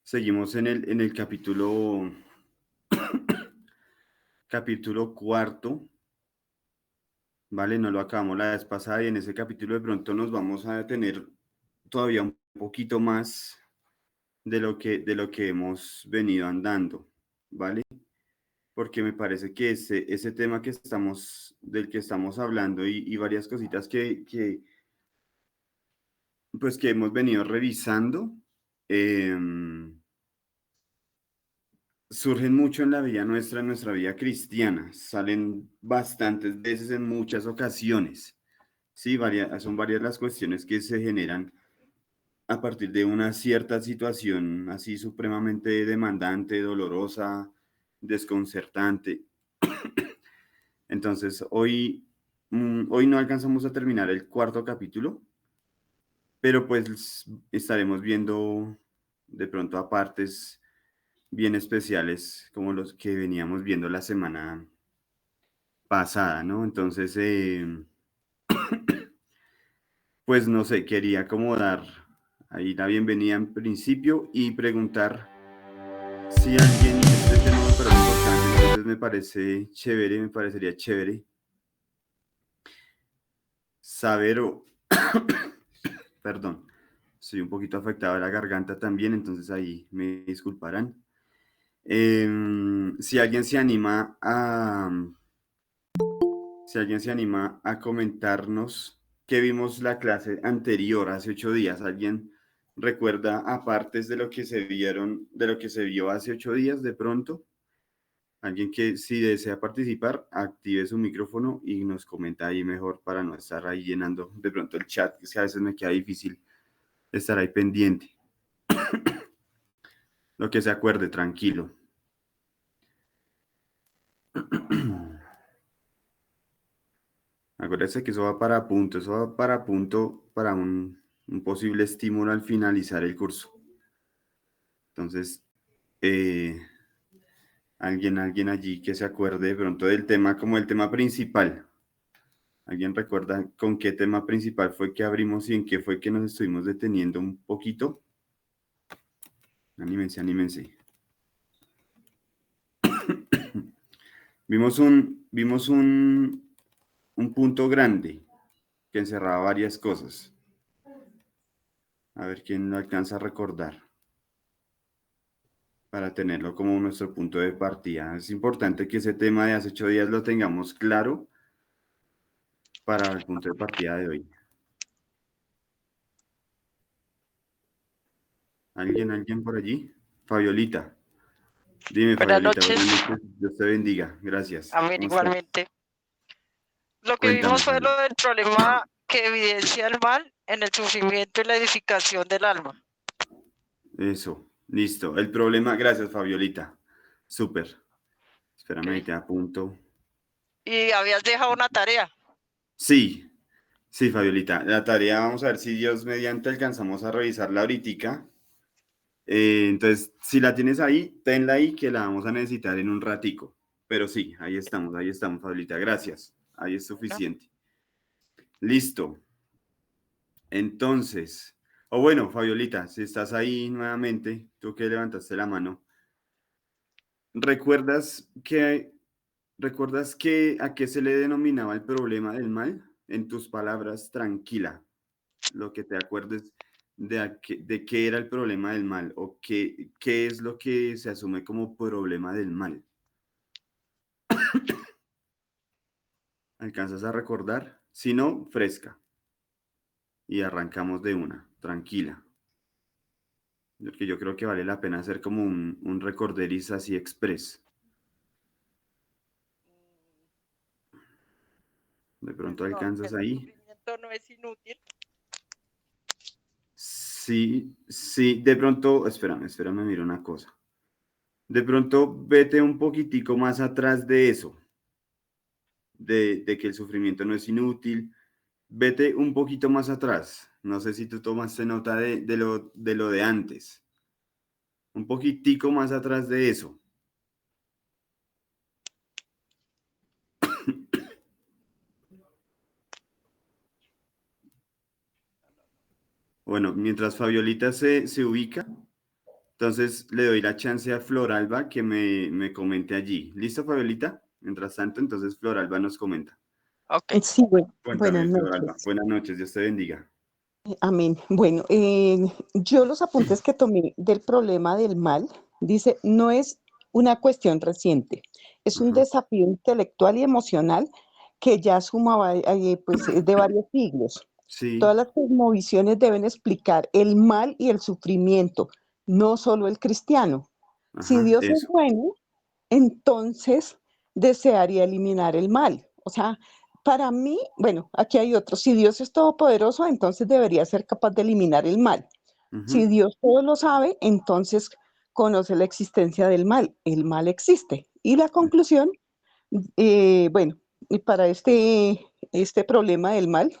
Seguimos en el capítulo cuarto, ¿vale? No lo acabamos la vez pasada y en ese capítulo de pronto nos vamos a detener todavía un poquito más de lo que hemos venido andando, ¿vale? Porque me parece que ese tema del que estamos hablando y varias cositas pues que hemos venido revisando, surgen mucho en la vida nuestra, en nuestra vida cristiana, salen bastantes veces en muchas ocasiones, ¿sí? Son varias las cuestiones que se generan a partir de una cierta situación así supremamente demandante, dolorosa, desconcertante. Entonces, hoy no alcanzamos a terminar el cuarto capítulo, pero pues estaremos viendo de pronto a partes bien especiales como los que veníamos viendo la semana pasada, ¿no? Entonces, pues no sé, quería como dar ahí la bienvenida en principio y preguntar si alguien, este tema me parece importante, entonces me parece chévere, me parecería chévere saber o, perdón, estoy un poquito afectado de la garganta también, entonces ahí me disculparán. Si alguien se anima si alguien se anima a comentarnos qué vimos la clase anterior, hace 8 días, ¿alguien recuerda apartes de lo que se vieron, de lo que se vio hace 8 días de pronto? Alguien que si desea participar, active su micrófono y nos comenta ahí mejor para no estar ahí llenando de pronto el chat, que es que a veces me queda difícil estar ahí pendiente. Lo que se acuerde, tranquilo. Acuérdese que eso va para punto, eso va para punto para un posible estímulo al finalizar el curso. Entonces, alguien allí que se acuerde de pronto del tema como el tema principal. ¿Alguien recuerda con qué tema principal fue que abrimos y en qué fue que nos estuvimos deteniendo un poquito? Anímense, anímense. Vimos un punto grande que encerraba varias cosas. A ver quién lo alcanza a recordar para tenerlo como nuestro punto de partida. Es importante que ese tema de hace 8 días lo tengamos claro para el punto de partida de hoy. ¿Alguien por allí? Fabiolita. Dime, Buenas Fabiolita, noches, buenas noches. Dios te bendiga. Gracias. a mí ¿Cómo estás? igualmente. Lo que Cuéntame, vimos fue Fabi. lo del problema que evidencia el mal en el sufrimiento y la edificación del alma. Eso, listo. El problema, gracias, Fabiolita. Súper. Espérame, ahí ¿Ok? te apunto. Y habías dejado una tarea. Sí, sí, Fabiolita. La tarea, vamos a ver si Dios mediante alcanzamos a revisarla ahorita. Entonces, si la tienes ahí, tenla ahí que la vamos a necesitar en un ratico. Pero sí, ahí estamos, Fabiolita. Gracias. Ahí es Bueno, suficiente. Listo. Entonces, o bueno, Fabiolita, si estás ahí nuevamente, tú que levantaste la mano, ¿recuerdas recuerdas que a qué se le denominaba el problema del mal? En tus palabras, tranquila, lo que te acuerdes de qué era el problema del mal o qué es lo que se asume como problema del mal. ¿Alcanzas a recordar? Si no, fresca. Y arrancamos de una, tranquila. Porque yo creo que vale la pena hacer como un recorderis así express. De pues pronto no, que alcanzas el ahí. sufrimiento no es inútil. Sí, sí, de pronto, espérame, mira una cosa. De pronto vete un poquitico más atrás de eso, de que el sufrimiento no es inútil. Vete un poquito más atrás. No sé si tú tomaste nota de lo de antes. Un poquitico más atrás de eso. Bueno, mientras Fabiolita se ubica, entonces le doy la chance a Floralba que me comente allí. ¿Listo, Fabiolita? Mientras tanto, entonces Floralba nos comenta. Ok. Sí, buenas Cuéntame, Floralba. noches. Buenas noches, Dios te bendiga. Amén. Bueno, yo los apuntes que tomé del problema del mal, dice, no es una cuestión reciente, es un Ajá. desafío intelectual y emocional que ya sumaba, pues, de varios siglos. Sí, Todas las cosmovisiones deben explicar el mal y el sufrimiento, no solo el cristiano. Si ajá, Dios es eso. bueno, entonces desearía eliminar el mal. O sea, para mí, bueno, aquí hay otro. Si Dios es todopoderoso, entonces debería ser capaz de eliminar el mal. Si Ujú, Dios todo lo sabe, entonces conoce la existencia del mal. El mal existe. Y la conclusión, bueno, y para este problema del mal,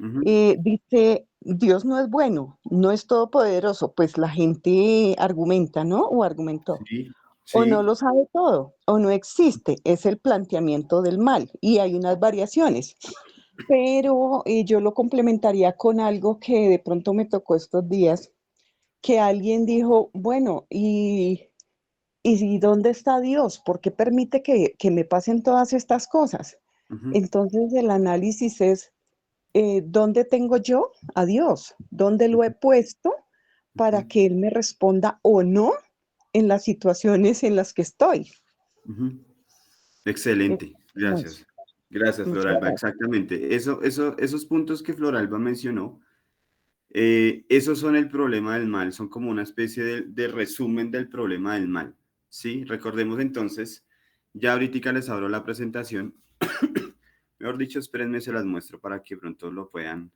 ujú. dice, Dios no es bueno, no es todopoderoso. Pues la gente argumenta, ¿no? O argumentó. Sí, O no sí. lo sabe todo, o no existe, es el planteamiento del mal y hay unas variaciones, pero yo lo complementaría con algo que de pronto me tocó estos días, que alguien dijo, bueno, ¿y dónde está Dios? ¿Por qué permite que me pasen todas estas cosas? Ujú, Entonces el análisis es, ¿dónde tengo yo a Dios? ¿Dónde lo he ujú, puesto para ujú, que Él me responda o no en las situaciones en las que estoy? ujú. Es Excelente, como eso. gracias. Gracias, Muchas Floralba. gracias. Exactamente. Esos puntos que Floralba mencionó, esos son el problema del mal, son como una especie de resumen del problema del mal. ¿Sí? Recordemos entonces, ya ahorita les abro la presentación. Mejor dicho, espérenme, se las muestro para que pronto lo puedan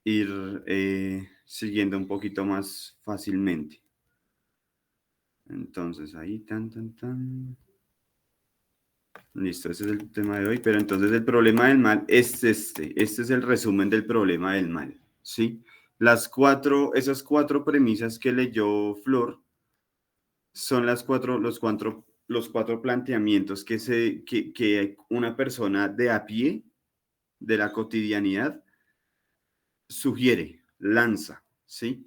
ir siguiendo un poquito más fácilmente. Entonces, ahí, tan, tan, tan. Listo, ese es el tema de hoy. Pero entonces el problema del mal es este. Este es el resumen del problema del mal. ¿Sí? Esas cuatro premisas que leyó Flor son los cuatro planteamientos que una persona de a pie, de la cotidianidad, sugiere, lanza. ¿Sí?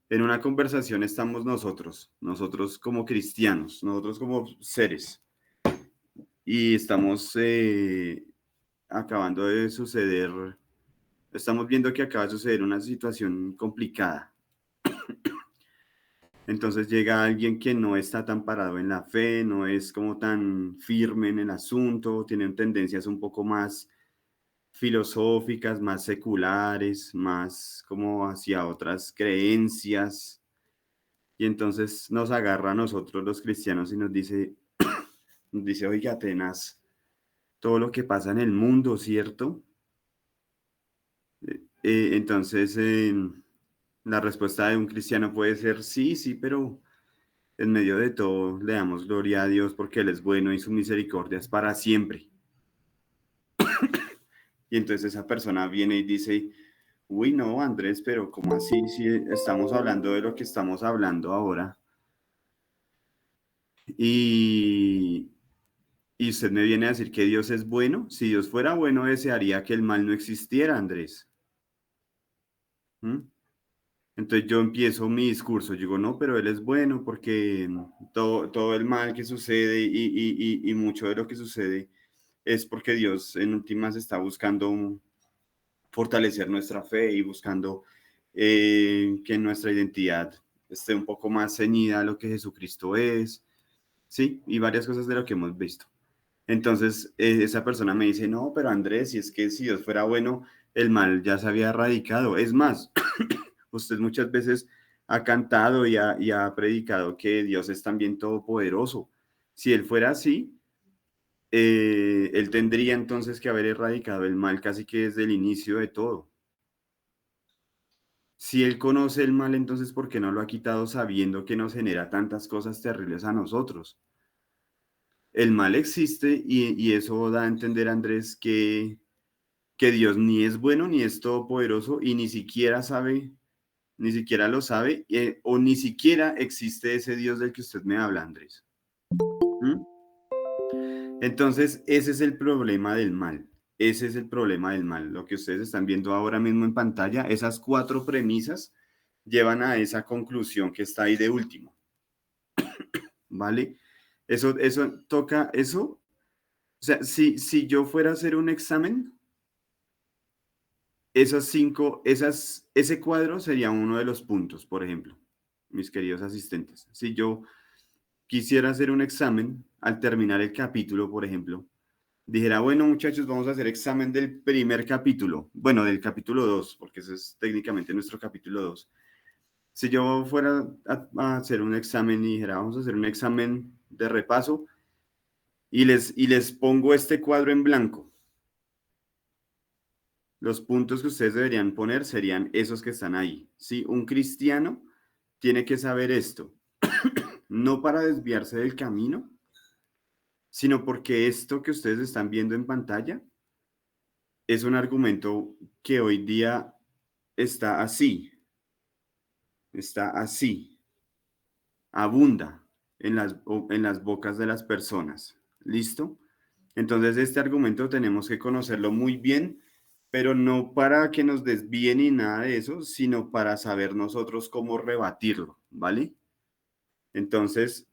En una conversación estamos nosotros como cristianos, nosotros como seres, y estamos acabando de suceder, estamos viendo que acaba de suceder una situación complicada. Entonces llega alguien que no está tan parado en la fe, no es como tan firme en el asunto, tienen tendencias un poco más filosóficas, más seculares, más como hacia otras creencias. Y entonces nos agarra a nosotros los cristianos y nos dice, oiga, tenaz, todo lo que pasa en el mundo, ¿cierto? Entonces, la respuesta de un cristiano puede ser sí, sí, pero en medio de todo le damos gloria a Dios porque Él es bueno y su misericordia es para siempre. Y entonces esa persona viene y dice, uy, no, Andrés, pero ¿cómo así si estamos hablando de lo que estamos hablando ahora? Y, y usted me viene a decir que Dios es bueno. Si Dios fuera bueno, desearía que el mal no existiera, Andrés. ¿Mm? Entonces yo empiezo mi discurso, yo digo, no, pero Él es bueno porque todo el mal que sucede y mucho de lo que sucede es porque Dios en últimas está buscando fortalecer nuestra fe y buscando que nuestra identidad esté un poco más ceñida a lo que Jesucristo es, ¿sí? Y varias cosas de lo que hemos visto. Entonces, esa persona me dice, no, pero Andrés, si es que si Dios fuera bueno, el mal ya se había erradicado. Es más, usted muchas veces ha cantado y ha predicado que Dios es también todopoderoso. Si Él fuera así, Él tendría entonces que haber erradicado el mal casi que desde el inicio de todo. Si Él conoce el mal, entonces ¿por qué no lo ha quitado sabiendo que nos genera tantas cosas terribles a nosotros? El mal existe y eso da a entender, Andrés, que Dios ni es bueno ni es todopoderoso y ni siquiera lo sabe, o ni siquiera existe ese Dios del que usted me habla, Andrés. ¿Mm? Entonces, ese es el problema del mal. Ese es el problema del mal. Lo que ustedes están viendo ahora mismo en pantalla, esas 4 premisas llevan a esa conclusión que está ahí de último. ¿Vale? Eso toca, eso. O sea, si yo fuera a hacer un examen, ese cuadro sería uno de los puntos, por ejemplo, mis queridos asistentes. Si yo quisiera hacer un examen al terminar el capítulo, por ejemplo, dijera, bueno, muchachos, vamos a hacer examen del primer capítulo, bueno, del capítulo 2, porque ese es técnicamente nuestro capítulo 2. Si yo fuera a hacer un examen y dijera, vamos a hacer un examen de repaso y les pongo este cuadro en blanco, los puntos que ustedes deberían poner serían esos que están ahí. ¿Sí? Un cristiano tiene que saber esto, no para desviarse del camino, sino porque esto que ustedes están viendo en pantalla es un argumento que hoy día está así, abunda en las bocas de las personas. ¿Listo? Entonces este argumento tenemos que conocerlo muy bien, pero no para que nos desvíe ni nada de eso, sino para saber nosotros cómo rebatirlo, ¿vale? Entonces,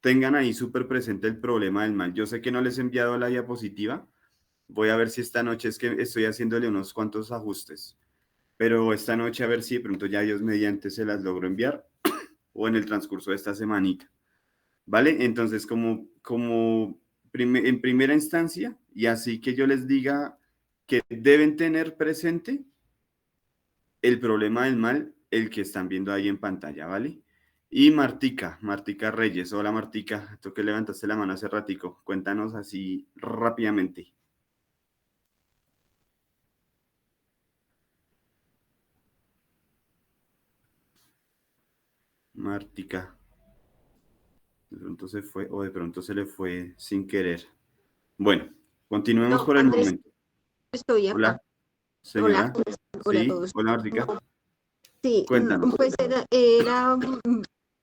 tengan ahí súper presente el problema del mal. Yo sé que no les he enviado la diapositiva. Voy a ver si esta noche es que estoy haciéndole unos cuantos ajustes. Pero esta noche a ver si de pronto ya Dios mediante se las logro enviar o en el transcurso de esta semanita. ¿Vale? Entonces, en primera instancia, y así que yo les diga que deben tener presente el problema del mal, el que están viendo ahí en pantalla, ¿vale? Y Martica Reyes. Hola Martica, tú que levantaste la mano hace ratico. Cuéntanos así rápidamente. Martica. De pronto se fue o de pronto se le fue sin querer. Bueno, continuemos No, por el Andrés, momento. estoy acá. Hola, Hola, señora. hola a Sí, todos. hola Martica. Sí, Cuéntanos. pues era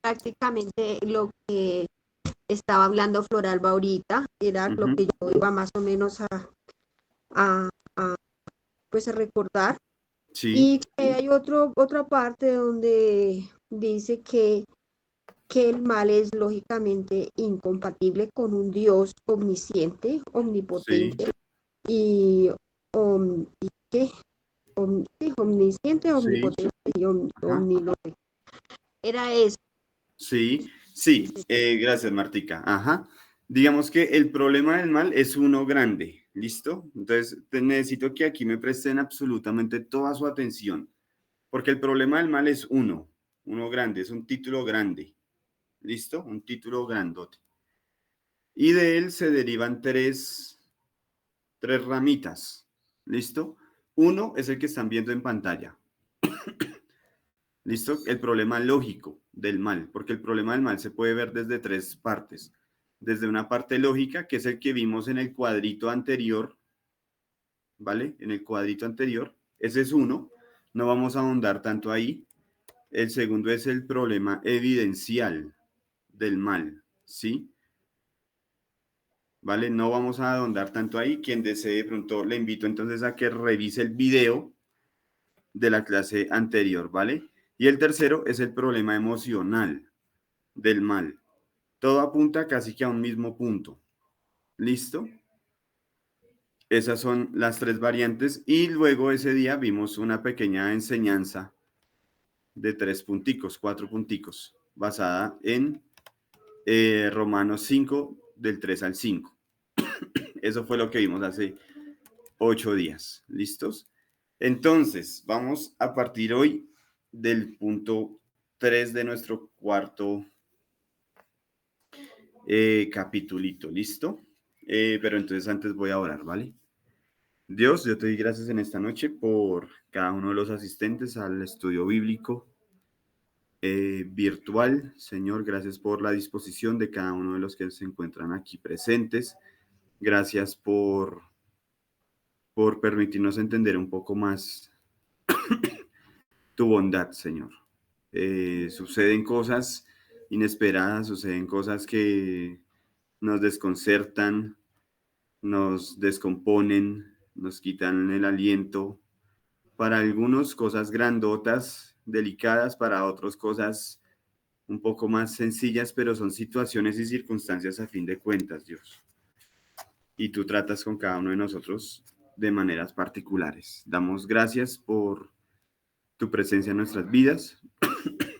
prácticamente lo que estaba hablando Floralba ahorita, era lo que yo iba más o menos a, pues a recordar. Sí, Y hay otra parte donde dice que el mal es lógicamente incompatible con un Dios omnisciente, sí, omnipotente y, ¿y qué? Sí, omnisciente, sí. omnipotente y Ajá. omnilore. Era eso. Sí, sí, gracias Martica. Ajá. Digamos que el problema del mal es uno grande, ¿listo? Entonces necesito que aquí me presten absolutamente toda su atención, porque el problema del mal es uno grande, es un título grande, ¿listo? Un título grandote. Y de él se derivan tres ramitas, ¿listo? Uno es el que están viendo en pantalla, ¿listo? El problema lógico del mal, porque el problema del mal se puede ver desde 3 partes. Desde una parte lógica, que es el que vimos en el cuadrito anterior, ¿vale? En el cuadrito anterior, ese es uno, no vamos a ahondar tanto ahí. El segundo es el problema evidencial del mal, ¿sí? ¿Vale? No vamos a ahondar tanto ahí. Quien desee, de pronto le invito entonces a que revise el video de la clase anterior, ¿vale? Y el tercero es el problema emocional del mal. Todo apunta casi que a un mismo punto. ¿Listo? Esas son las 3 variantes y luego ese día vimos una pequeña enseñanza de 3 punticos, 4 punticos, basada en Romanos 5, del 3 al 5. Eso fue lo que vimos hace 8 días. ¿Listos? Entonces, vamos a partir hoy del punto 3 de nuestro cuarto capitulito. ¿Listo? Pero entonces antes voy a orar, ¿vale? Dios, yo te doy gracias en esta noche por cada uno de los asistentes al estudio bíblico virtual. Señor, gracias por la disposición de cada uno de los que se encuentran aquí presentes. Gracias por permitirnos entender un poco más tu bondad, Señor. Suceden cosas inesperadas, suceden cosas que nos desconcertan, nos descomponen, nos quitan el aliento. Para algunos cosas grandotas, delicadas, para otros cosas un poco más sencillas, pero son situaciones y circunstancias a fin de cuentas, Dios. Y tú tratas con cada uno de nosotros de maneras particulares. Damos gracias por tu presencia en nuestras vidas.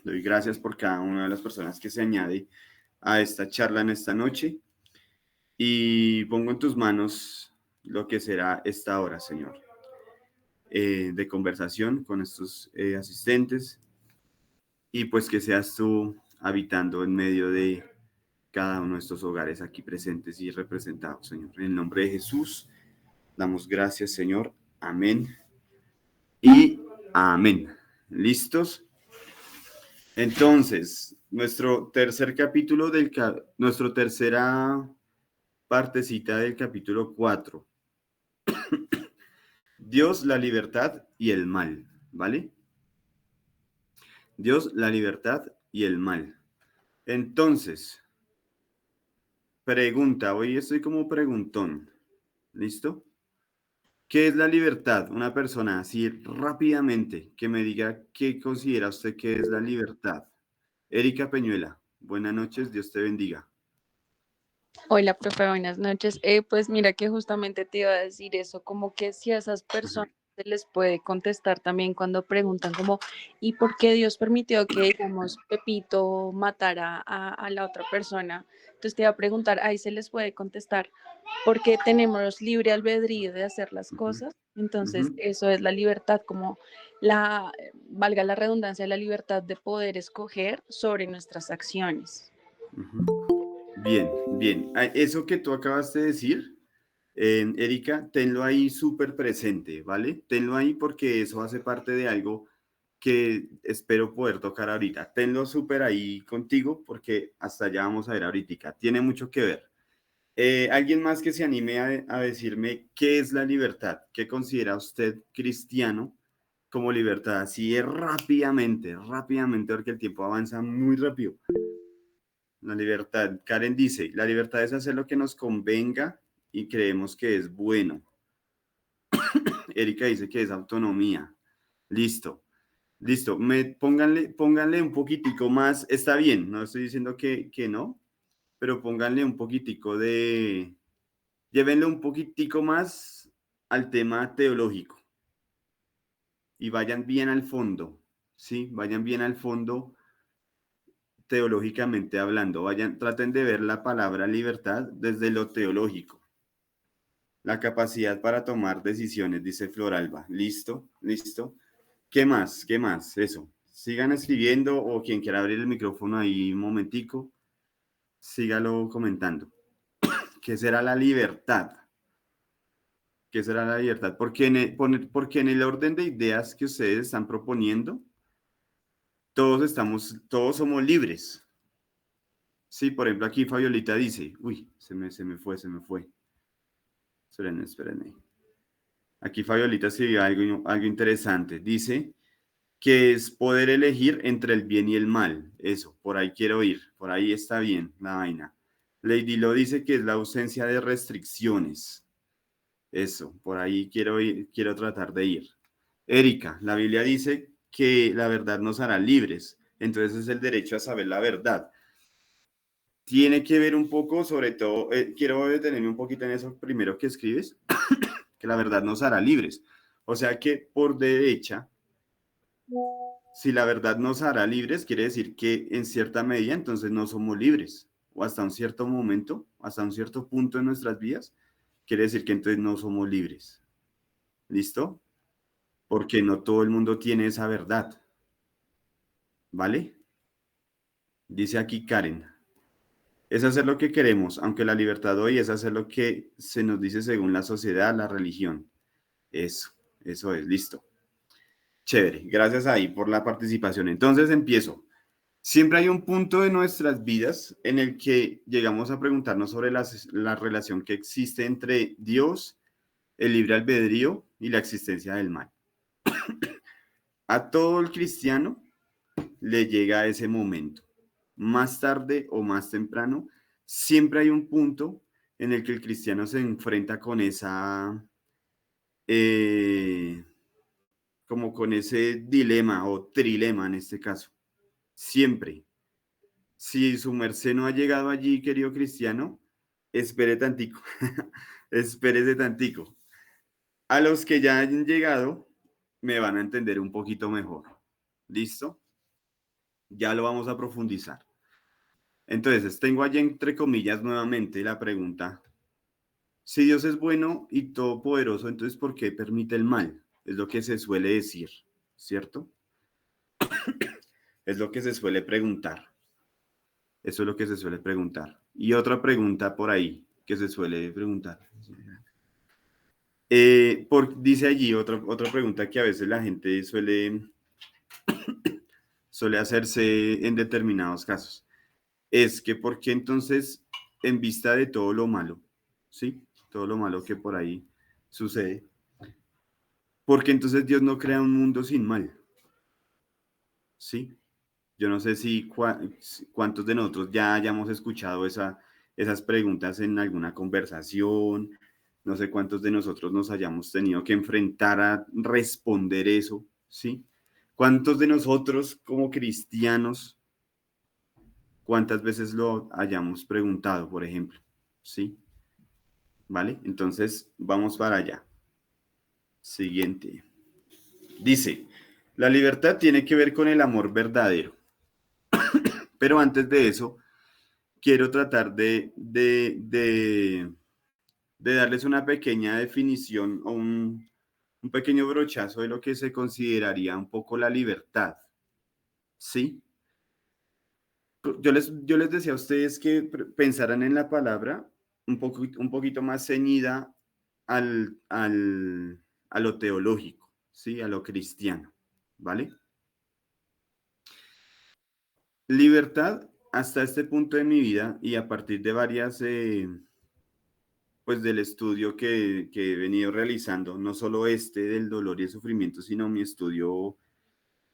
Doy gracias por cada una de las personas que se añade a esta charla en esta noche. Y pongo en tus manos lo que será esta hora, Señor, de conversación con estos asistentes. Y pues que seas tú habitando en medio de cada uno de estos hogares aquí presentes y representados, Señor. En el nombre de Jesús, damos gracias, Señor. Amén y amén. ¿Listos? Entonces, nuestro tercer capítulo nuestra tercera partecita del capítulo 4. Dios, la libertad y el mal, ¿vale? Dios, la libertad y el mal. Entonces, pregunta, hoy estoy como preguntón, ¿listo? ¿Qué es la libertad? Una persona así rápidamente que me diga qué considera usted que es la libertad. Erika Peñuela, buenas noches, Dios te bendiga. Hola, profe, buenas noches. Pues mira que justamente te iba a decir eso, como que si a esas personas se les puede contestar también cuando preguntan como, ¿y por qué Dios permitió que, digamos, Pepito matara a la otra persona? Entonces te iba a preguntar, ahí se les puede contestar, porque tenemos libre albedrío de hacer las cosas. Entonces eso es la libertad, como valga la redundancia, la libertad de poder escoger sobre nuestras acciones. Bien, bien. Eso que tú acabas de decir, Erika, tenlo ahí súper presente, ¿vale? Tenlo ahí porque eso hace parte de algo que espero poder tocar ahorita. Tenlo súper ahí contigo porque hasta allá vamos a ver ahorita. Tiene mucho que ver. ¿Alguien más que se anime a decirme qué es la libertad? ¿Qué considera usted cristiano como libertad? Así es rápidamente, porque el tiempo avanza muy rápido. La libertad, Karen dice, la libertad es hacer lo que nos convenga y creemos que es bueno. Erika dice que es autonomía. Listo, listo. Pónganle un poquitico más, está bien, no estoy diciendo que no, pero pónganle un poquitico llévenle un poquitico más al tema teológico y vayan bien al fondo, ¿sí? Vayan bien al fondo teológicamente hablando, traten de ver la palabra libertad desde lo teológico. La capacidad para tomar decisiones, dice Floralba. ¿Listo? ¿Listo? ¿Qué más? ¿Qué más? Eso. Sigan escribiendo o quien quiera abrir el micrófono ahí un momentico, sígalo comentando. ¿Qué será la libertad? ¿Qué será la libertad? Porque en el orden de ideas que ustedes están proponiendo, todos somos libres. Sí, por ejemplo, aquí Fabiolita dice, uy, se me fue. Espérenme. Aquí Fabiolita escribió algo interesante. Dice que es poder elegir entre el bien y el mal. Eso, por ahí quiero ir. Por ahí está bien la vaina. Lady Lo dice que es la ausencia de restricciones. Eso, por ahí quiero tratar de ir. Erika, la Biblia dice que la verdad nos hará libres. Entonces es el derecho a saber la verdad. Tiene que ver un poco, sobre todo, quiero detenerme un poquito en eso primero que escribes, que la verdad nos hará libres. O sea que por derecha, si la verdad nos hará libres, quiere decir que en cierta medida entonces no somos libres. O hasta un cierto momento, hasta un cierto punto en nuestras vidas, quiere decir que entonces no somos libres. ¿Listo? Porque no todo el mundo tiene esa verdad. ¿Vale? Dice aquí Karen. Es hacer lo que queremos, aunque la libertad hoy es hacer lo que se nos dice según la sociedad, la religión. Eso es, listo. Chévere, gracias ahí por la participación. Entonces empiezo. Siempre hay un punto de nuestras vidas en el que llegamos a preguntarnos sobre la relación que existe entre Dios, el libre albedrío y la existencia del mal. A todo el cristiano le llega ese momento. Más tarde o más temprano, siempre hay un punto en el que el cristiano se enfrenta con esa como con ese dilema o trilema en este caso. Siempre, si su merced no ha llegado allí, querido cristiano, espere tantico, espérese tantico. A los que ya hayan llegado, me van a entender un poquito mejor. ¿Listo? Ya lo vamos a profundizar. Entonces, tengo allí entre comillas nuevamente la pregunta. Si Dios es bueno y todopoderoso, entonces ¿por qué permite el mal? Es lo que se suele decir, ¿cierto? Es lo que se suele preguntar. Eso es lo que se suele preguntar. Y otra pregunta por ahí que se suele preguntar. Dice allí otra pregunta que a veces la gente suele hacerse en determinados casos. Es que ¿por qué entonces, en vista de todo lo malo, ¿sí? Todo lo malo que por ahí sucede, ¿por qué entonces Dios no crea un mundo sin mal? ¿Sí? Yo no sé si cuántos de nosotros ya hayamos escuchado esas preguntas en alguna conversación, no sé cuántos de nosotros nos hayamos tenido que enfrentar a responder eso, ¿sí? ¿Cuántos de nosotros como cristianos, cuántas veces lo hayamos preguntado, por ejemplo? ¿Sí? ¿Vale? Entonces, vamos para allá. Siguiente. Dice, la libertad tiene que ver con el amor verdadero. Pero antes de eso, quiero tratar de darles una pequeña definición o un pequeño brochazo de lo que se consideraría un poco la libertad. ¿Sí? Yo les decía a ustedes que pensaran en la palabra un poquito más ceñida a lo teológico, ¿sí? A lo cristiano, ¿vale? Libertad, hasta este punto de mi vida y a partir de varias, pues del estudio que he venido realizando, no solo este del dolor y el sufrimiento, sino mi estudio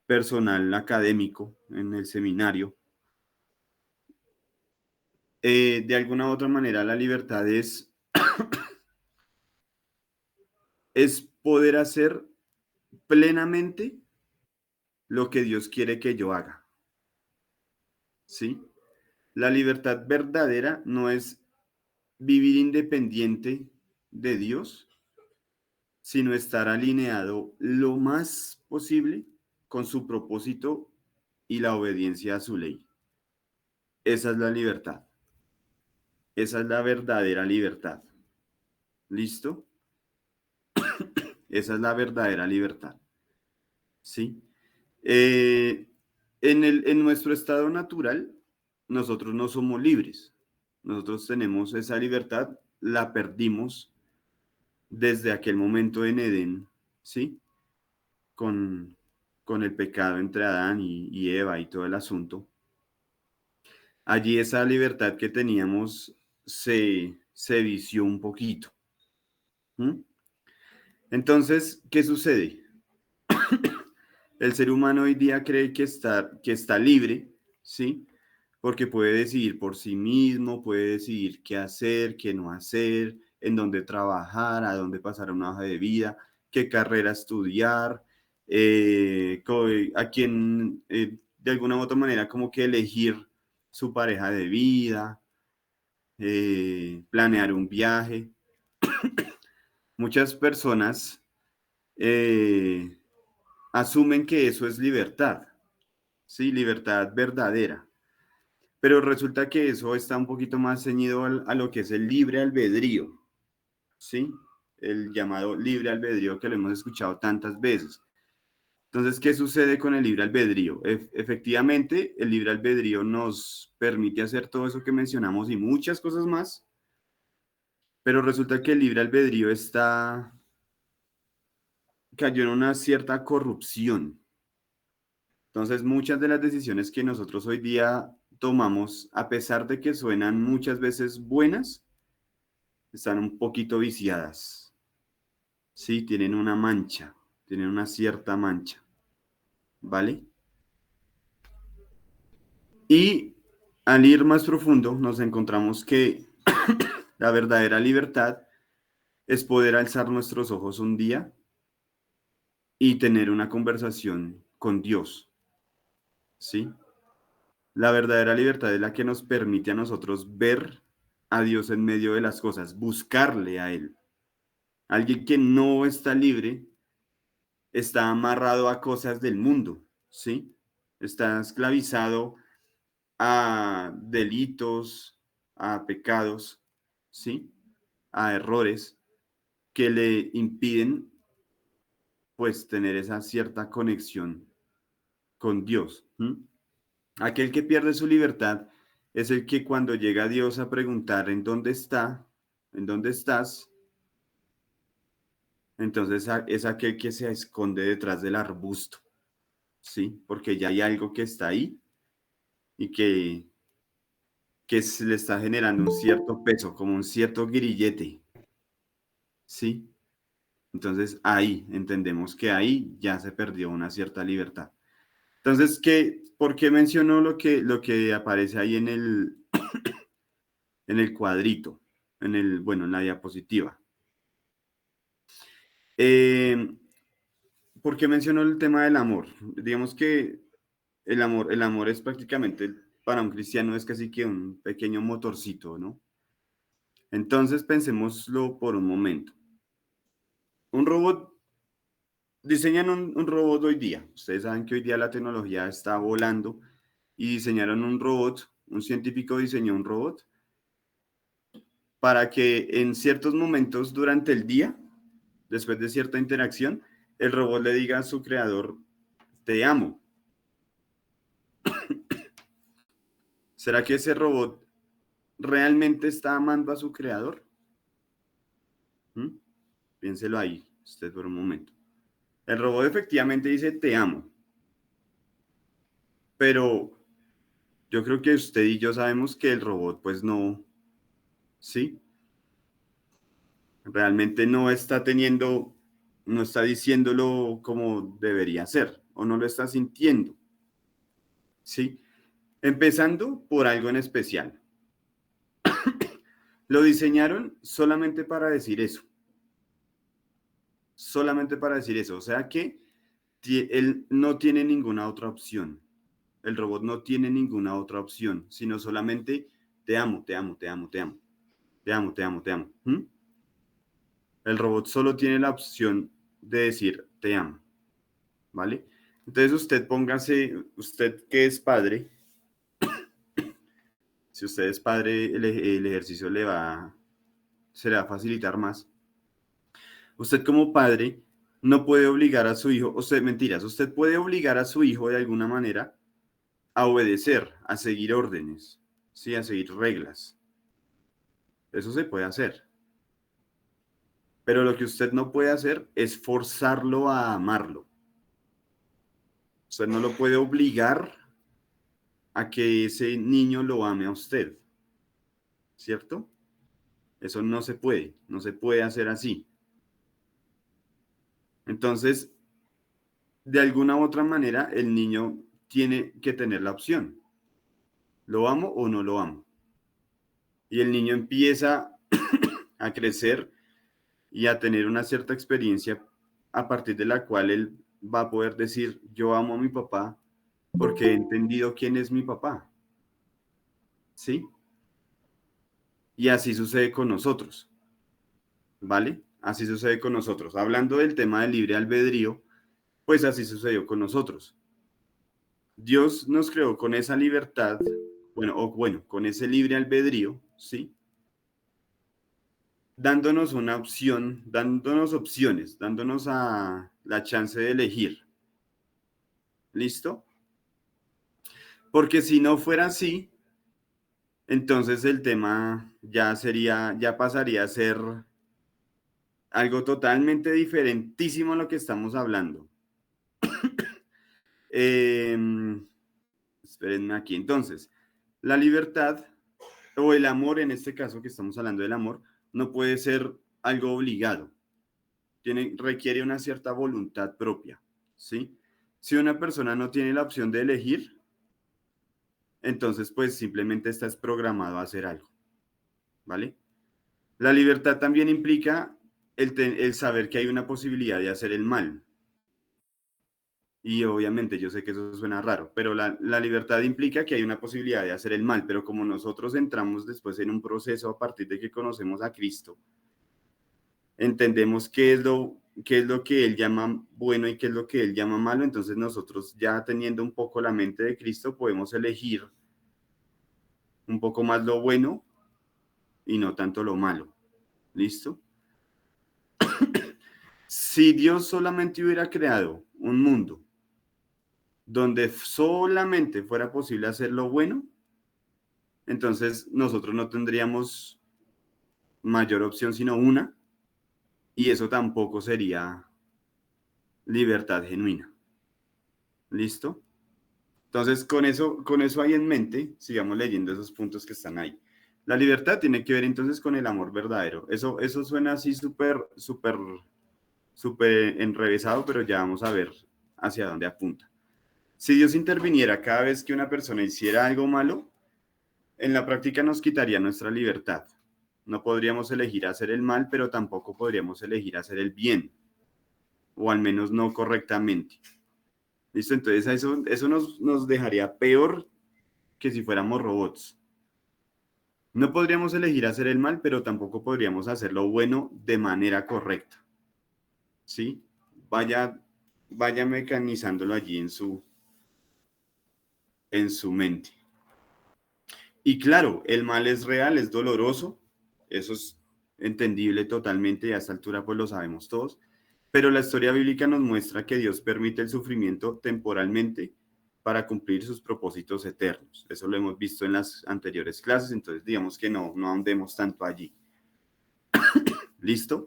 personal académico en el seminario, de alguna u otra manera la libertad es poder hacer plenamente lo que Dios quiere que yo haga, ¿sí? La libertad verdadera no es vivir independiente de Dios, sino estar alineado lo más posible con su propósito y la obediencia a su ley. Esa es la libertad. Esa es la verdadera libertad. ¿Listo? Esa es la verdadera libertad. ¿Sí? En nuestro estado natural, nosotros no somos libres. Nosotros tenemos esa libertad, la perdimos desde aquel momento en Edén, ¿sí? Con, con el pecado entre Adán y Eva y todo el asunto. Allí esa libertad que teníamos se vició un poquito. ¿Mm? Entonces, ¿qué sucede? El ser humano hoy día cree que está libre, ¿sí? Porque puede decidir por sí mismo, puede decidir qué hacer, qué no hacer, en dónde trabajar, a dónde pasar una hoja de vida, qué carrera estudiar, a quién, de alguna u otra manera, como que elegir su pareja de vida, planear un viaje. Muchas personas eh, asumen que eso es libertad, ¿sí? Libertad verdadera. Pero resulta que eso está un poquito más ceñido a lo que es el libre albedrío, ¿sí? El llamado libre albedrío que lo hemos escuchado tantas veces. Entonces, ¿qué sucede con el libre albedrío? Efectivamente, el libre albedrío nos permite hacer todo eso que mencionamos y muchas cosas más, pero resulta que el libre albedrío cayó en una cierta corrupción. Entonces, muchas de las decisiones que nosotros hoy día tomamos, a pesar de que suenan muchas veces buenas, están un poquito viciadas. Sí, tienen una mancha, tienen una cierta mancha. ¿Vale? Y al ir más profundo, nos encontramos que la verdadera libertad es poder alzar nuestros ojos un día y tener una conversación con Dios, ¿sí? La verdadera libertad es la que nos permite a nosotros ver a Dios en medio de las cosas, buscarle a Él. Alguien que no está libre está amarrado a cosas del mundo, ¿sí? Está esclavizado a delitos, a pecados, ¿sí? A errores que le impiden, pues, tener esa cierta conexión con Dios. Aquel que pierde su libertad es el que cuando llega a Dios a preguntar en dónde está, en dónde estás, entonces es aquel que se esconde detrás del arbusto, ¿sí? Porque ya hay algo que está ahí y que se le está generando un cierto peso, como un cierto grillete, ¿sí? Entonces ahí entendemos que ahí ya se perdió una cierta libertad. Entonces, ¿por qué menciono lo que aparece ahí en el cuadrito, en la diapositiva? ¿Por qué menciono el tema del amor? Digamos que el amor es prácticamente, para un cristiano, es casi que un pequeño motorcito, ¿no? Entonces, pensémoslo por un momento. Un robot, diseñan un robot hoy día. Ustedes saben que hoy día la tecnología está volando y diseñaron un robot, un científico diseñó un robot para que en ciertos momentos durante el día, después de cierta interacción, el robot le diga a su creador, te amo. ¿Será que ese robot realmente está amando a su creador? Piénselo ahí, usted por un momento. El robot efectivamente dice, te amo. Pero yo creo que usted y yo sabemos que el robot, pues no, ¿sí? Realmente no está teniendo, no está diciéndolo como debería ser, o no lo está sintiendo, ¿sí? Empezando por algo en especial. Lo diseñaron solamente para decir eso. Solamente para decir eso. O sea que él no tiene ninguna otra opción. El robot no tiene ninguna otra opción, sino solamente te amo, te amo, te amo, te amo. Te amo, te amo, te amo. El robot solo tiene la opción de decir te amo. ¿Vale? Entonces usted póngase, usted que es padre, si usted es padre, el ejercicio se le va a facilitar más. Usted como padre no puede obligar a su hijo, usted puede obligar a su hijo de alguna manera a obedecer, a seguir órdenes, ¿sí? A seguir reglas. Eso se puede hacer. Pero lo que usted no puede hacer es forzarlo a amarlo. Usted no lo puede obligar a que ese niño lo ame a usted, ¿cierto? Eso no se puede hacer así. Entonces, de alguna u otra manera, el niño tiene que tener la opción. ¿Lo amo o no lo amo? Y el niño empieza a crecer y a tener una cierta experiencia a partir de la cual él va a poder decir, yo amo a mi papá porque he entendido quién es mi papá. ¿Sí? Y así sucede con nosotros. ¿Vale? Así sucede con nosotros. Hablando del tema del libre albedrío, pues así sucedió con nosotros. Dios nos creó con esa libertad, con ese libre albedrío, ¿sí? Dándonos una opción, dándonos opciones, dándonos la chance de elegir. ¿Listo? Porque si no fuera así, entonces el tema ya pasaría a ser algo totalmente diferentísimo a lo que estamos hablando. Espérenme aquí. Entonces, la libertad o el amor, en este caso que estamos hablando del amor, no puede ser algo obligado. Requiere una cierta voluntad propia, ¿sí? Si una persona no tiene la opción de elegir, entonces pues simplemente estás programado a hacer algo, ¿vale? La libertad también implica el saber que hay una posibilidad de hacer el mal. Y obviamente yo sé que eso suena raro, pero la libertad implica que hay una posibilidad de hacer el mal, pero como nosotros entramos después en un proceso a partir de que conocemos a Cristo, entendemos qué es lo que Él llama bueno y qué es lo que Él llama malo, entonces nosotros ya teniendo un poco la mente de Cristo podemos elegir un poco más lo bueno y no tanto lo malo. ¿Listo? Si Dios solamente hubiera creado un mundo donde solamente fuera posible hacer lo bueno, entonces nosotros no tendríamos mayor opción sino una, y eso tampoco sería libertad genuina. ¿Listo? Entonces, con eso ahí en mente, sigamos leyendo esos puntos que están ahí. La libertad tiene que ver entonces con el amor verdadero. Eso suena así súper enrevesado, pero ya vamos a ver hacia dónde apunta. Si Dios interviniera cada vez que una persona hiciera algo malo, en la práctica nos quitaría nuestra libertad. No podríamos elegir hacer el mal, pero tampoco podríamos elegir hacer el bien, o al menos no correctamente. ¿Listo? Entonces eso nos dejaría peor que si fuéramos robots. No podríamos elegir hacer el mal, pero tampoco podríamos hacer lo bueno de manera correcta. ¿Sí? Vaya mecanizándolo allí en su mente. Y claro, el mal es real, es doloroso, eso es entendible totalmente y a esta altura pues lo sabemos todos, pero la historia bíblica nos muestra que Dios permite el sufrimiento temporalmente para cumplir sus propósitos eternos. Eso lo hemos visto en las anteriores clases, entonces digamos que no ahondemos tanto allí. ¿Listo?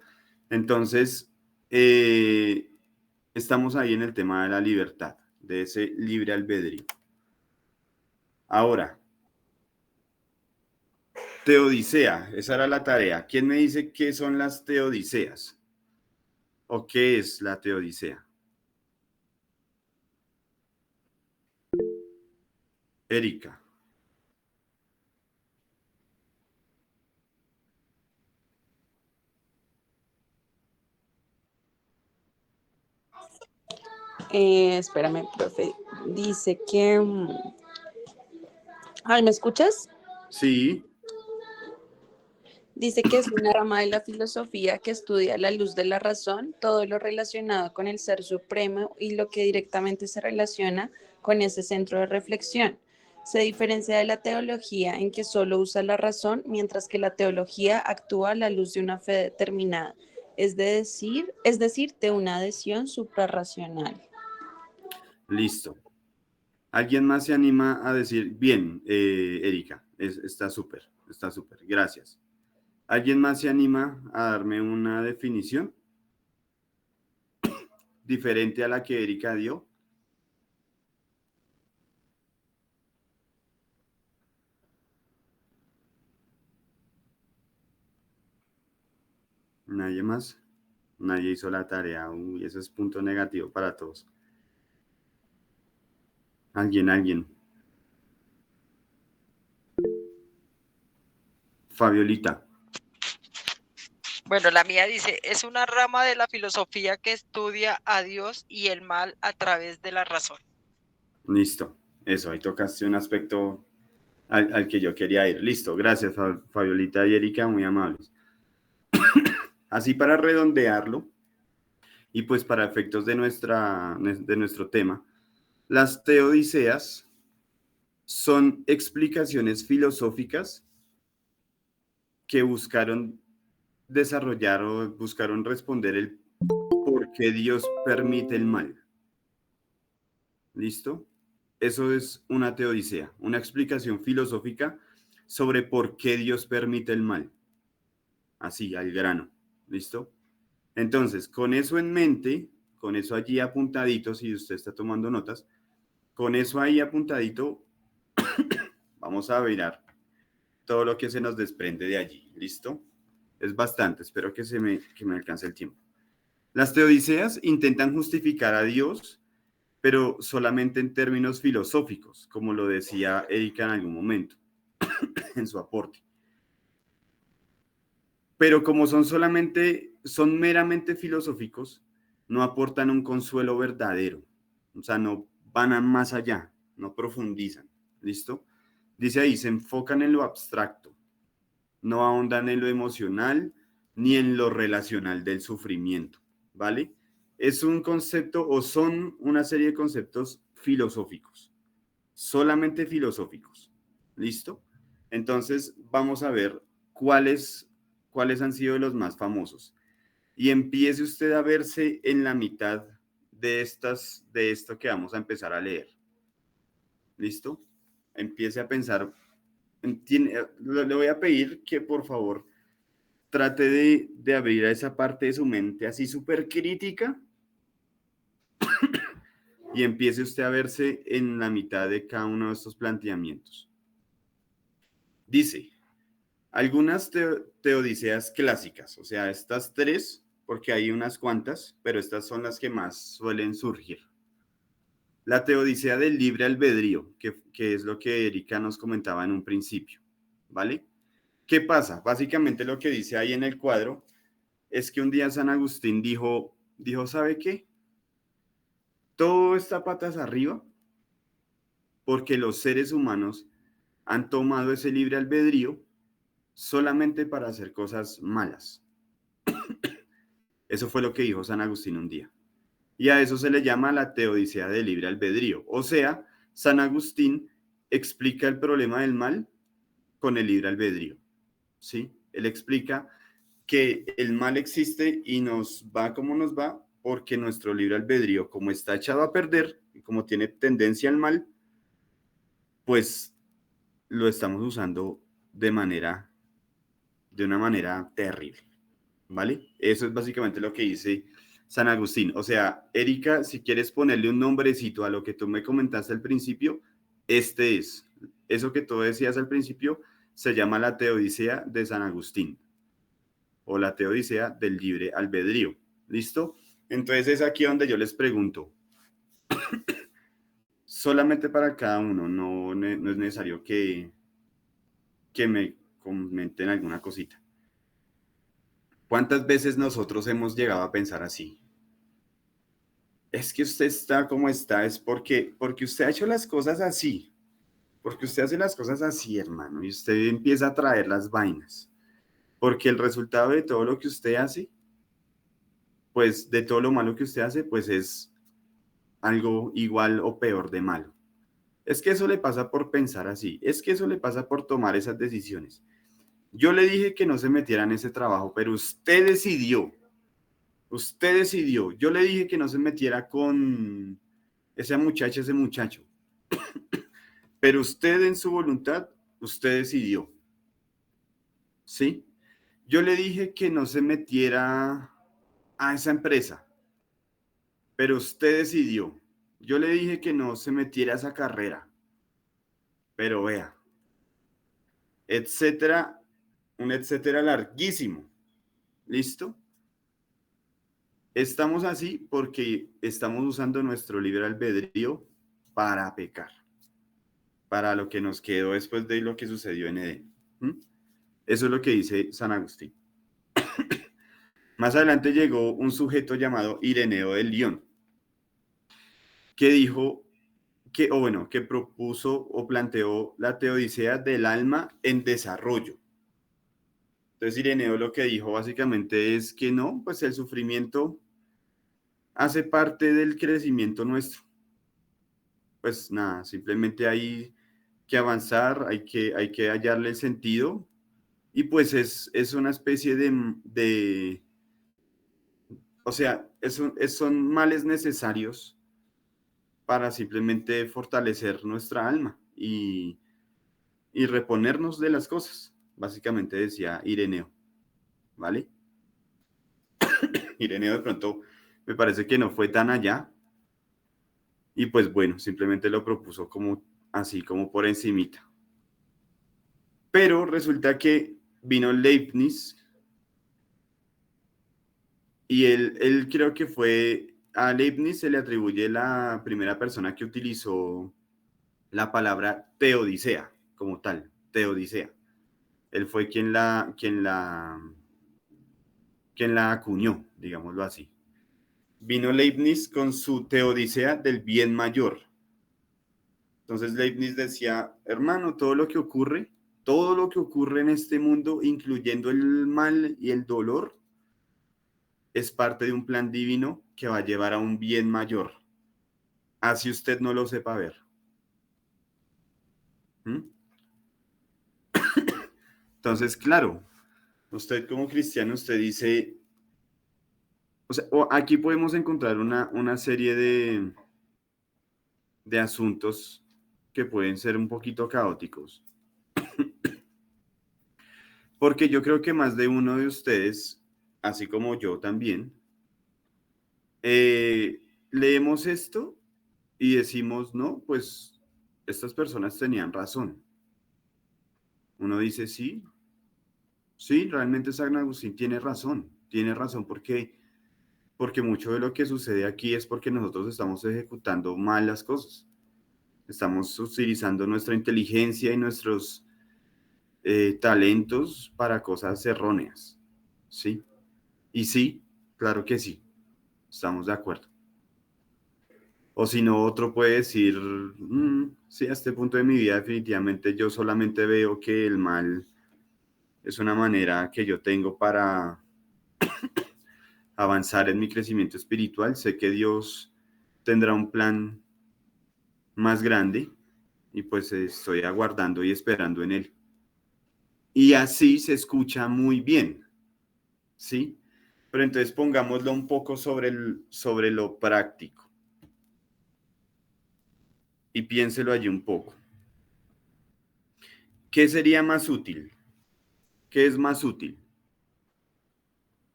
Entonces, estamos ahí en el tema de la libertad, de ese libre albedrío. Ahora, teodicea, esa era la tarea. ¿Quién me dice qué son las teodiceas? ¿O qué es la teodicea? Erika. Espérame, profe. Dice que... Ay, ¿me escuchas? Sí. Dice que es una rama de la filosofía que estudia a la luz de la razón todo lo relacionado con el ser supremo y lo que directamente se relaciona con ese centro de reflexión. Se diferencia de la teología en que solo usa la razón, mientras que la teología actúa a la luz de una fe determinada, es decir, de una adhesión suprarracional. Listo. ¿Alguien más se anima a decir? Bien, Erika, está súper, gracias. ¿Alguien más se anima a darme una definición diferente a la que Erika dio? ¿Nadie más? Nadie hizo la tarea. Uy, ese es punto negativo para todos. Alguien. Fabiolita. Bueno, la mía dice, es una rama de la filosofía que estudia a Dios y el mal a través de la razón. Listo. Eso, ahí tocaste un aspecto al que yo quería ir. Listo, gracias Fabiolita y Erika, muy amables. Así para redondearlo, y pues para efectos de nuestro tema, las teodiceas son explicaciones filosóficas que buscaron desarrollar o buscaron responder el por qué Dios permite el mal. ¿Listo? Eso es una teodicea, una explicación filosófica sobre por qué Dios permite el mal. Así, al grano. ¿Listo? Entonces, con eso en mente, con eso allí apuntadito, si usted está tomando notas, con eso ahí apuntadito, vamos a mirar todo lo que se nos desprende de allí. ¿Listo? Es bastante, espero que me alcance el tiempo. Las teodiceas intentan justificar a Dios, pero solamente en términos filosóficos, como lo decía Erika en algún momento en su aporte. pero como son meramente filosóficos, no aportan un consuelo verdadero, o sea, no van más allá, no profundizan, ¿listo? Dice ahí, se enfocan en lo abstracto, no ahondan en lo emocional ni en lo relacional del sufrimiento, ¿vale? Es un concepto o son una serie de conceptos filosóficos, solamente filosóficos, ¿listo? Entonces vamos a ver cuáles han sido los más famosos. Y empiece usted a verse en la mitad de esto que vamos a empezar a leer. ¿Listo? Empiece a pensar. Le voy a pedir que por favor trate de abrir a esa parte de su mente así súper crítica y empiece usted a verse en la mitad de cada uno de estos planteamientos. Dice, algunas teodiceas clásicas, o sea, estas tres, porque hay unas cuantas, pero estas son las que más suelen surgir. La teodicea del libre albedrío, que es lo que Erika nos comentaba en un principio, ¿vale? ¿Qué pasa? Básicamente lo que dice ahí en el cuadro es que un día San Agustín dijo, ¿sabe qué? Todo está patas arriba porque los seres humanos han tomado ese libre albedrío solamente para hacer cosas malas. Eso fue lo que dijo San Agustín un día. Y a eso se le llama la teodicea del libre albedrío. O sea, San Agustín explica el problema del mal con el libre albedrío. ¿Sí? Él explica que el mal existe y nos va como nos va porque nuestro libre albedrío, como está echado a perder y como tiene tendencia al mal, pues lo estamos usando de una manera terrible, ¿vale? Eso es básicamente lo que dice San Agustín. O sea, Erika, si quieres ponerle un nombrecito a lo que tú me comentaste al principio, este es. Eso que tú decías al principio se llama la teodicea de San Agustín o la teodicea del libre albedrío. ¿Listo? Entonces es aquí donde yo les pregunto, solamente para cada uno, no es necesario que me comenten alguna cosita. ¿Cuántas veces nosotros hemos llegado a pensar así? Es que usted está como está, es porque usted ha hecho las cosas así, porque usted hace las cosas así, hermano, y usted empieza a traer las vainas, porque el resultado de todo lo que usted hace, pues de todo lo malo que usted hace, pues es algo igual o peor de malo. Es que eso le pasa por pensar así, es que eso le pasa por tomar esas decisiones. Yo le dije que no se metiera en ese trabajo, pero usted decidió. Yo le dije que no se metiera con esa muchacha, ese muchacho. Pero usted en su voluntad, usted decidió. ¿Sí? Yo le dije que no se metiera a esa empresa, pero usted decidió. Yo le dije que no se metiera a esa carrera, pero vea, etcétera, un etcétera larguísimo. ¿Listo? Estamos así porque estamos usando nuestro libre albedrío para pecar, para lo que nos quedó después de lo que sucedió en Edén. ¿Mm? Eso es lo que dice San Agustín. Más adelante llegó un sujeto llamado Ireneo de León, que dijo que propuso o planteó la teodicea del alma en desarrollo. Entonces Ireneo lo que dijo básicamente es que no, pues el sufrimiento hace parte del crecimiento nuestro. Pues nada, simplemente hay que avanzar, hay que hallarle el sentido y pues es una especie o sea, son males necesarios para simplemente fortalecer nuestra alma y reponernos de las cosas, básicamente decía Ireneo, ¿vale? Ireneo de pronto me parece que no fue tan allá y pues bueno, simplemente lo propuso como así, como por encimita. Pero resulta que vino Leibniz y él creo que a Leibniz se le atribuye la primera persona que utilizó la palabra teodicea como tal, teodicea. Él fue quien la quien la acuñó, digámoslo así. Vino Leibniz con su teodicea del bien mayor. Entonces Leibniz decía, hermano, todo lo que ocurre en este mundo, incluyendo el mal y el dolor, es parte de un plan divino que va a llevar a un bien mayor. Así usted no lo sepa ver. ¿Mm? Entonces, claro, usted como cristiano, usted dice, o sea, aquí podemos encontrar una serie de asuntos que pueden ser un poquito caóticos. Porque yo creo que más de uno de ustedes, así como yo también, leemos esto y decimos, no, pues estas personas tenían razón. Uno dice, sí, realmente San Agustín tiene razón porque mucho de lo que sucede aquí es porque nosotros estamos ejecutando mal las cosas. Estamos utilizando nuestra inteligencia y nuestros talentos para cosas erróneas, ¿sí? Y sí, claro que sí, estamos de acuerdo. O si no, otro puede decir, sí, a este punto de mi vida definitivamente yo solamente veo que el mal es una manera que yo tengo para avanzar en mi crecimiento espiritual. Sé que Dios tendrá un plan más grande y pues estoy aguardando y esperando en él. Y así se escucha muy bien, ¿sí? Pero entonces pongámoslo un poco sobre lo práctico. Y piénselo allí un poco. ¿Qué sería más útil? ¿Qué es más útil?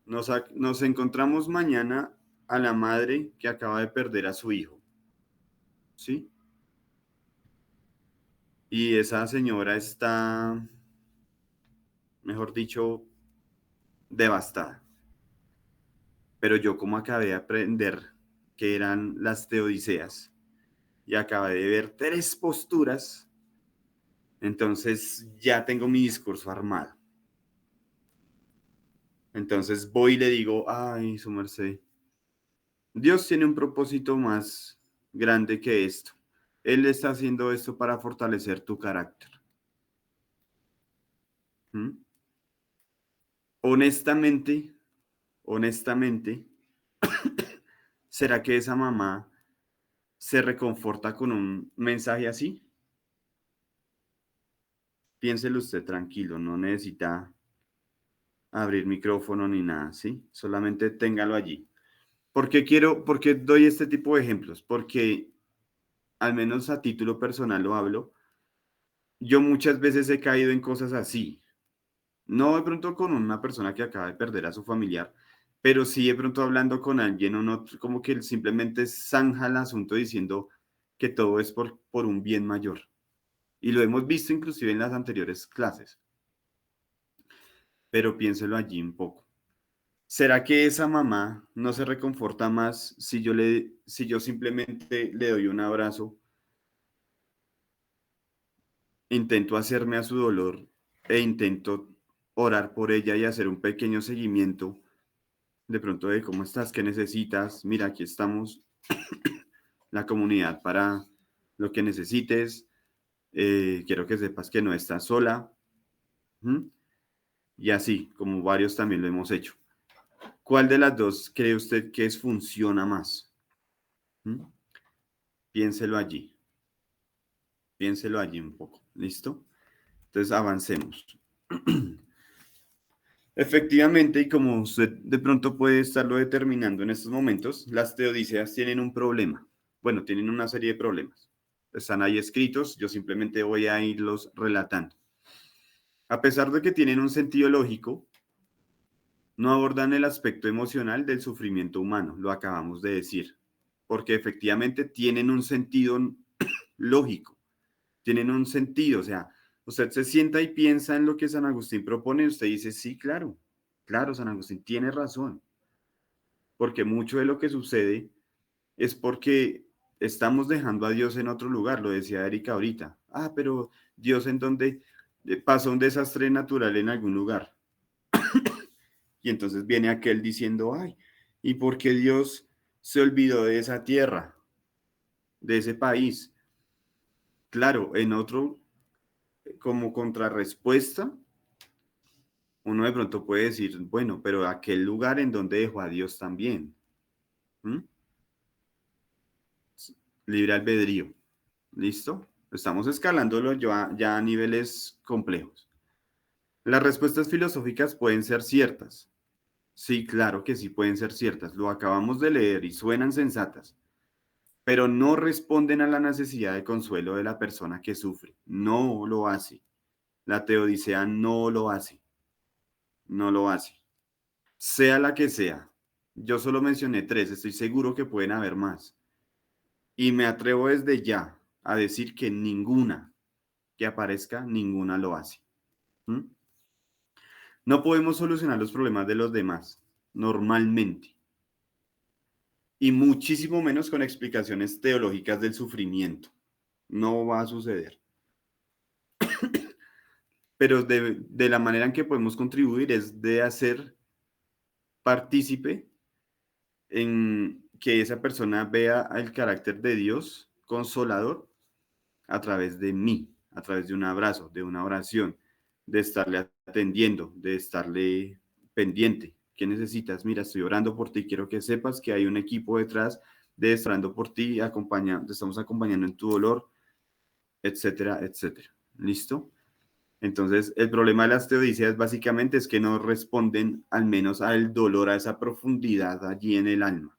Nos encontramos mañana a la madre que acaba de perder a su hijo, ¿sí? Y esa señora está, mejor dicho, devastada. Pero yo como acabé de aprender que eran las teodiceas y acabé de ver 3 posturas, entonces ya tengo mi discurso armado. Entonces voy y le digo, ay, su merced, Dios tiene un propósito más grande que esto. Él está haciendo esto para fortalecer tu carácter. ¿Mm? Honestamente, ¿será que esa mamá se reconforta con un mensaje así? Piénselo usted tranquilo, no necesita abrir micrófono ni nada, ¿sí? Solamente téngalo allí. ¿Por qué doy este tipo de ejemplos? Porque al menos a título personal lo hablo. Yo muchas veces he caído en cosas así. No de pronto con una persona que acaba de perder a su familiar, pero sí de pronto hablando con alguien, uno como que simplemente zanja el asunto diciendo que todo es por un bien mayor. Y lo hemos visto inclusive en las anteriores clases. Pero piénselo allí un poco. ¿Será que esa mamá no se reconforta más si yo simplemente le doy un abrazo, intento hacerme a su dolor e intento orar por ella y hacer un pequeño seguimiento de pronto de cómo estás, qué necesitas? Mira, aquí estamos, la comunidad para lo que necesites. Quiero que sepas que no estás sola. ¿Mm? Y así, como varios también lo hemos hecho. ¿Cuál de las dos cree usted que funciona más? ¿Mm? Piénselo allí. Piénselo allí un poco. ¿Listo? Entonces avancemos. Efectivamente, y como usted de pronto puede estarlo determinando en estos momentos, las teodiceas tienen un problema. Bueno, tienen una serie de problemas. Están ahí escritos, yo simplemente voy a irlos relatando. A pesar de que tienen un sentido lógico, no abordan el aspecto emocional del sufrimiento humano, lo acabamos de decir, porque efectivamente tienen un sentido lógico, tienen un sentido, o sea, usted se sienta y piensa en lo que San Agustín propone y usted dice, sí, claro, San Agustín tiene razón, porque mucho de lo que sucede es porque estamos dejando a Dios en otro lugar, lo decía Erika ahorita. Ah, pero Dios en donde pasó un desastre natural en algún lugar. Y entonces viene aquel diciendo, ay, ¿y por qué Dios se olvidó de esa tierra, de ese país? Claro, en otro, como contrarrespuesta, uno de pronto puede decir, bueno, pero aquel lugar en donde dejó a Dios también. ¿Mm? Libre albedrío. ¿Listo? Estamos escalándolo ya a niveles complejos. Las respuestas filosóficas pueden ser ciertas. Sí, claro que sí pueden ser ciertas. Lo acabamos de leer y suenan sensatas, pero no responden a la necesidad de consuelo de la persona que sufre. No lo hace. La teodicea no lo hace. No lo hace. Sea la que sea. Yo solo mencioné 3, estoy seguro que pueden haber más. Y me atrevo desde ya a decir que ninguna que aparezca, ninguna lo hace. ¿Mm? No podemos solucionar los problemas de los demás, normalmente. Y muchísimo menos con explicaciones teológicas del sufrimiento. No va a suceder. Pero de la manera en que podemos contribuir es de hacer partícipe en que esa persona vea el carácter de Dios consolador a través de mí, a través de un abrazo, de una oración, de estarle atendiendo, de estarle pendiente. ¿Qué necesitas? Mira, estoy orando por ti, quiero que sepas que hay un equipo detrás de estar orando por ti, te estamos acompañando en tu dolor, etcétera, etcétera. ¿Listo? Entonces, el problema de las teodiceas básicamente es que no responden al menos al dolor, a esa profundidad allí en el alma.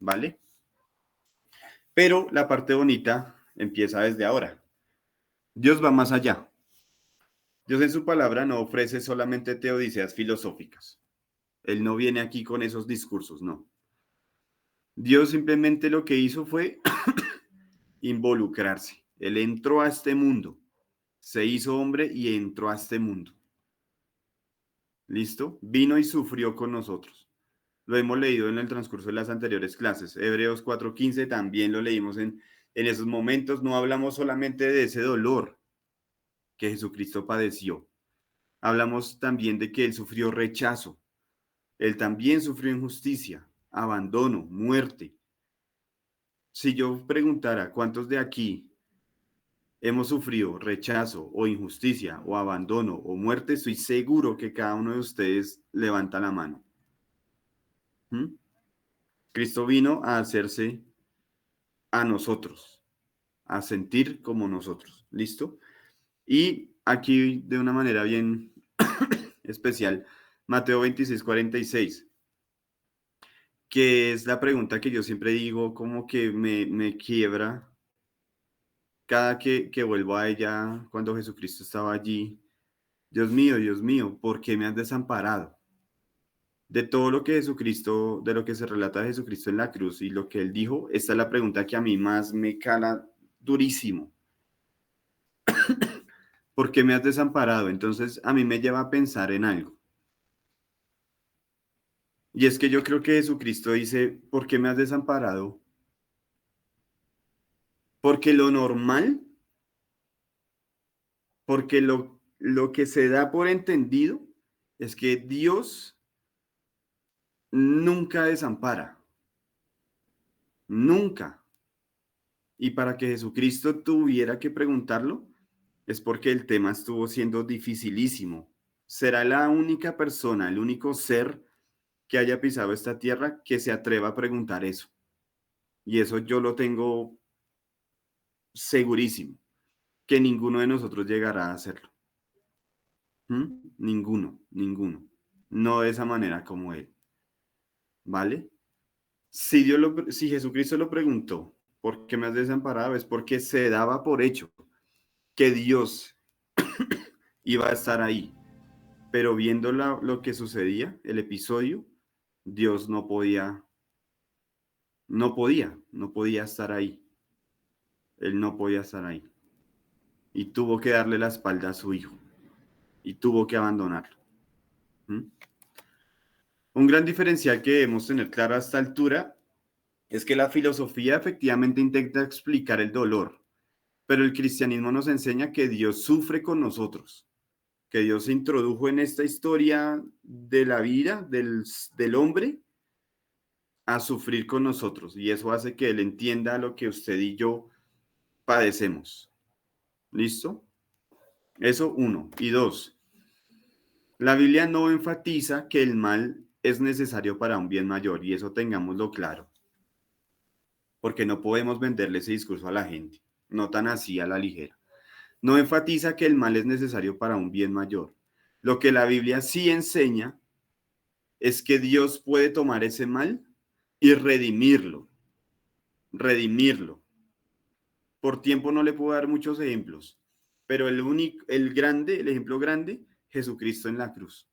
¿Vale? Pero la parte bonita empieza desde ahora. Dios va más allá. Dios en su palabra no ofrece solamente teodiceas filosóficas. Él no viene aquí con esos discursos, no. Dios simplemente lo que hizo fue involucrarse. Él entró a este mundo, se hizo hombre y entró a este mundo. ¿Listo? Vino y sufrió con nosotros. Lo hemos leído en el transcurso de las anteriores clases. Hebreos 4:15 también lo leímos en esos momentos. No hablamos solamente de ese dolor que Jesucristo padeció. Hablamos también de que Él sufrió rechazo. Él también sufrió injusticia, abandono, muerte. Si yo preguntara cuántos de aquí hemos sufrido rechazo o injusticia o abandono o muerte, estoy seguro que cada uno de ustedes levanta la mano. ¿Mm? Cristo vino a hacerse a nosotros, a sentir como nosotros. ¿Listo? Y aquí de una manera bien especial, Mateo 26:46. Que es la pregunta que yo siempre digo, como que me quiebra cada que vuelvo a ella cuando Jesucristo estaba allí. Dios mío, ¿por qué me has desamparado? De todo lo que Jesucristo, de lo que se relata de Jesucristo en la cruz y lo que él dijo, esta es la pregunta que a mí más me cala durísimo. ¿Por qué me has desamparado? Entonces a mí me lleva a pensar en algo. Y es que yo creo que Jesucristo dice, ¿por qué me has desamparado? Porque lo normal, porque lo que se da por entendido es que Dios nunca desampara, nunca. Y para que Jesucristo tuviera que preguntarlo, es porque el tema estuvo siendo dificilísimo. Será la única persona, el único ser que haya pisado esta tierra que se atreva a preguntar eso. Y eso yo lo tengo segurísimo, que ninguno de nosotros llegará a hacerlo. Ninguno, ninguno. No de esa manera como él. ¿Vale? Si Jesucristo lo preguntó, ¿por qué me has desamparado? Es porque se daba por hecho que Dios iba a estar ahí. Pero viendo lo que sucedía, el episodio, Dios no podía estar ahí. Él no podía estar ahí. Y tuvo que darle la espalda a su hijo. Y tuvo que abandonarlo. Un gran diferencial que debemos tener claro a esta altura es que la filosofía efectivamente intenta explicar el dolor, pero el cristianismo nos enseña que Dios sufre con nosotros. que Dios se introdujo en esta historia de la vida del hombre a sufrir con nosotros. Y eso hace que Él entienda lo que usted y yo padecemos. ¿Listo? Eso uno. Y dos, la Biblia no enfatiza que el mal es necesario para un bien mayor, y eso tengámoslo claro, porque no podemos venderle ese discurso a la gente, no tan así a la ligera. No enfatiza que el mal es necesario para un bien mayor. Lo que la Biblia sí enseña es que Dios puede tomar ese mal y redimirlo. Por tiempo no le puedo dar muchos ejemplos, pero el ejemplo grande, Jesucristo en la cruz.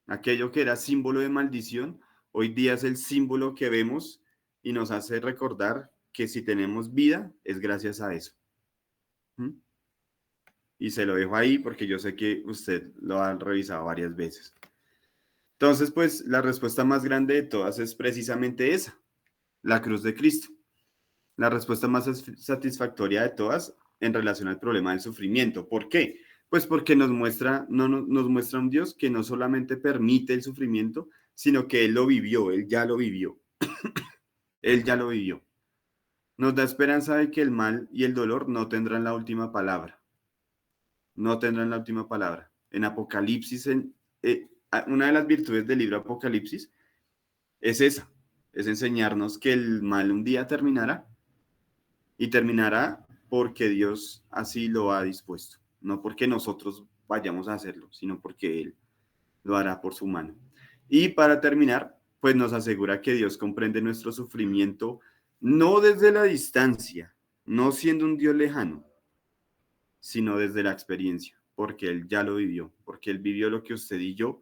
Aquello que era símbolo de maldición, hoy día es el símbolo que vemos y nos hace recordar que si tenemos vida es gracias a eso. Y se lo dejo ahí porque yo sé que usted lo ha revisado varias veces. Entonces, pues la respuesta más grande de todas es precisamente esa, la cruz de Cristo. La respuesta más satisfactoria de todas en relación al problema del sufrimiento. ¿Por qué? Pues porque nos muestra un Dios que no solamente permite el sufrimiento, sino que Él lo vivió, Él ya lo vivió. Él ya lo vivió. Nos da esperanza de que el mal y el dolor no tendrán la última palabra. No tendrán la última palabra. En Apocalipsis, una de las virtudes del libro Apocalipsis es esa, es enseñarnos que el mal un día terminará, y terminará porque Dios así lo ha dispuesto, no porque nosotros vayamos a hacerlo, sino porque Él lo hará por su mano. Y para terminar, pues nos asegura que Dios comprende nuestro sufrimiento no desde la distancia, no siendo un Dios lejano, sino desde la experiencia, porque Él ya lo vivió, porque Él vivió lo que usted y yo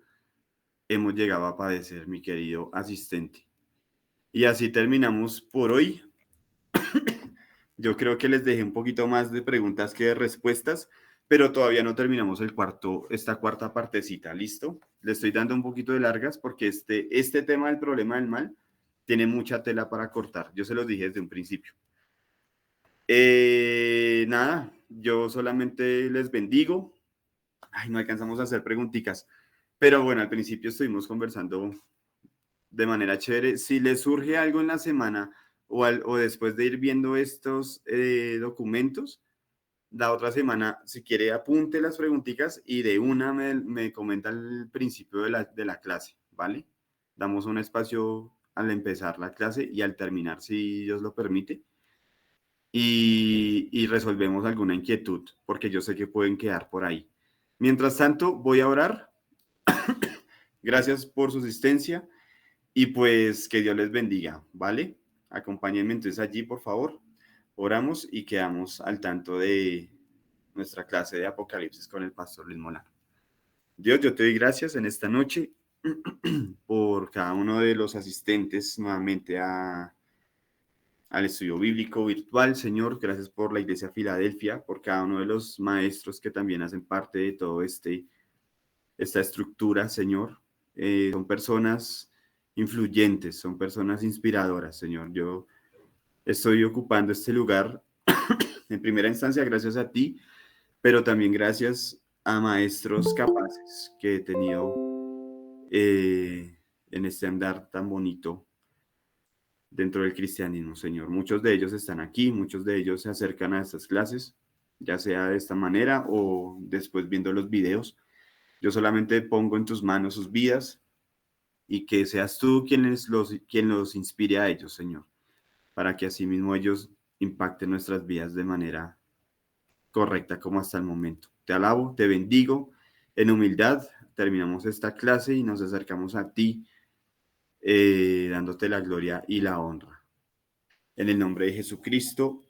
hemos llegado a padecer, mi querido asistente. Y así terminamos por hoy. Yo creo que les dejé un poquito más de preguntas que de respuestas, pero todavía no terminamos esta cuarta partecita, ¿listo? Le estoy dando un poquito de largas porque este tema del problema del mal tiene mucha tela para cortar. Yo se los dije desde un principio. Nada, yo solamente les bendigo. Ay, no alcanzamos a hacer preguntitas, pero bueno, al principio estuvimos conversando de manera chévere. Si les surge algo en la semana o después de ir viendo estos documentos, la otra semana, si quiere, apunte las preguntitas y de una me comenta al principio de la clase, ¿vale? Damos un espacio al empezar la clase y al terminar, si Dios lo permite, y resolvemos alguna inquietud, porque yo sé que pueden quedar por ahí. Mientras tanto, voy a orar. Gracias por su asistencia y pues que Dios les bendiga, ¿vale? Acompáñenme entonces allí, por favor. Oramos y quedamos al tanto de nuestra clase de Apocalipsis con el pastor Luis Molano. Dios, yo te doy gracias en esta noche por cada uno de los asistentes nuevamente al estudio bíblico virtual. Señor, gracias por la Iglesia Filadelfia, por cada uno de los maestros que también hacen parte de todo esta estructura, Señor. Son personas influyentes, son personas inspiradoras, Señor. Yo estoy ocupando este lugar en primera instancia gracias a ti, pero también gracias a maestros capaces que he tenido en este andar tan bonito dentro del cristianismo, Señor. Muchos de ellos están aquí, muchos de ellos se acercan a estas clases, ya sea de esta manera o después viendo los videos. Yo solamente pongo en tus manos sus vidas y que seas tú quien los inspire a ellos, Señor, para que así mismo ellos impacten nuestras vidas de manera correcta como hasta el momento. Te alabo, te bendigo en humildad. Terminamos esta clase y nos acercamos a ti dándote la gloria y la honra. En el nombre de Jesucristo.